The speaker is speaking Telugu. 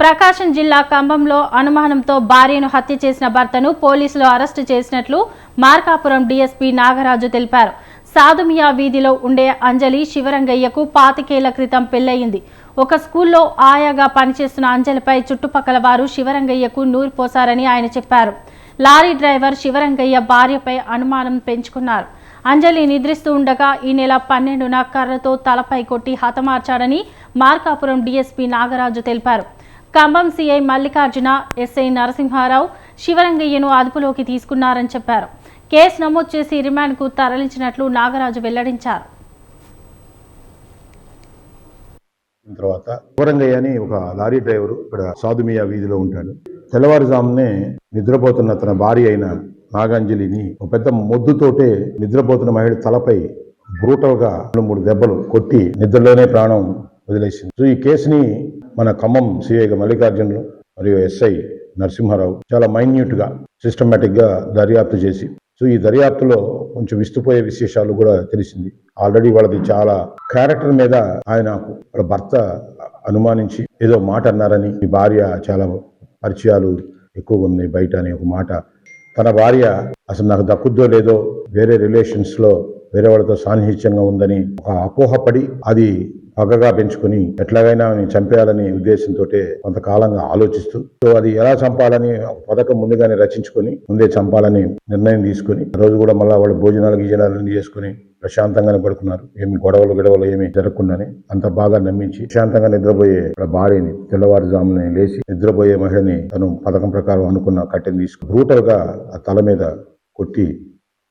ప్రకాశం జిల్లా కంబంలో అనుమానంతో భార్యను హత్య చేసిన భర్తను పోలీసులు అరెస్టు చేసినట్లు మార్కాపురం డీఎస్పీ నాగరాజు తెలిపారు. సాదుమియా వీధిలో ఉండే అంజలి శివరంగయ్యకు 25 ఏళ్ల క్రితం పెళ్లయింది. ఒక స్కూల్లో ఆయాగా పనిచేస్తున్న అంజలిపై చుట్టుపక్కల వారు శివరంగయ్యకు నూరు పోశారని ఆయన చెప్పారు. లారీ డ్రైవర్ శివరంగయ్య భార్యపై అనుమానం పెంచుకున్నారు. అంజలి నిద్రిస్తూ ఉండగా ఈ నెల 12న కర్రతో తలపై కొట్టి హతమార్చాడని మార్కాపురం డీఎస్పీ నాగరాజు తెలిపారు. కంబం సీఐ మల్లికార్జున, ఎస్ఐ నరసింహారావు శివరంగయ్యను అదుపులోకి తీసుకున్నారని చెప్పారు. కేసు నమోదు చేసి రిమాండ్కు తరలించినట్లు నాగరాజు వెల్లడించారు. తర్వాత శివరంగయ్య అని ఒక లారీ డ్రైవరు ఇక్కడ సాదుమియా వీధిలో ఉంటాడు. తెల్లవారుజామునే నిద్రపోతున్న తన భార్య అయిన నాగాంజలిని ఒక పెద్ద మొద్దుతోటే నిద్రపోతున్న మహిళ తలపై బ్రూటల్ గా 2-3 దెబ్బలు కొట్టి నిద్రలోనే ప్రాణం వదిలేసింది. సో ఈ కేసుని మన ఖమ్మం సిఐ మల్లికార్జునులు మరియు ఎస్ఐ నరసింహారావు చాలా మైన్యూట్ గా సిస్టమేటిక్ గా దర్యాప్తు చేసి, సో ఈ దర్యాప్తులో కొంచెం విస్తుపోయే విశేషాలు కూడా తెలిసింది. ఆల్రెడీ వాళ్ళది చాలా క్యారెక్టర్ మీద ఆయన వాళ్ళ భర్త అనుమానించి ఏదో మాట అన్నారని, ఈ భార్య చాలా పరిచయాలు ఎక్కువగా ఉన్నాయి బయట అని ఒక మాట, తన భార్య అసలు నాకు దక్కుద్దో లేదో వేరే రిలేషన్స్ లో వేరే వాళ్ళతో సాన్నిహిత్యంగా ఉందని ఒక అపోహపడి అది పగగా పెంచుకుని ఎట్లాగైనా చంపేయాలని ఉద్దేశంతో కొంతకాలంగా ఆలోచిస్తూ, సో అది ఎలా చంపాలని ఒక పథకం ముందుగానే రచించుకొని ముందే చంపాలని నిర్ణయం తీసుకుని రోజు కూడా మళ్ళీ వాళ్ళు భోజనాలు చేసుకుని ప్రశాంతంగానే పడుకున్నారు. ఏమి గొడవలు ఏమి జరగకుండానే అంత బాగా నమ్మించి ప్రశాంతంగా నిద్రపోయే భార్యని తెల్లవారుజామునే లేచి నిద్రపోయే మహిళని తను పథకం ప్రకారం అనుకున్న కట్టెని తీసుకుని బ్రూటల్ గా ఆ తల మీద కొట్టి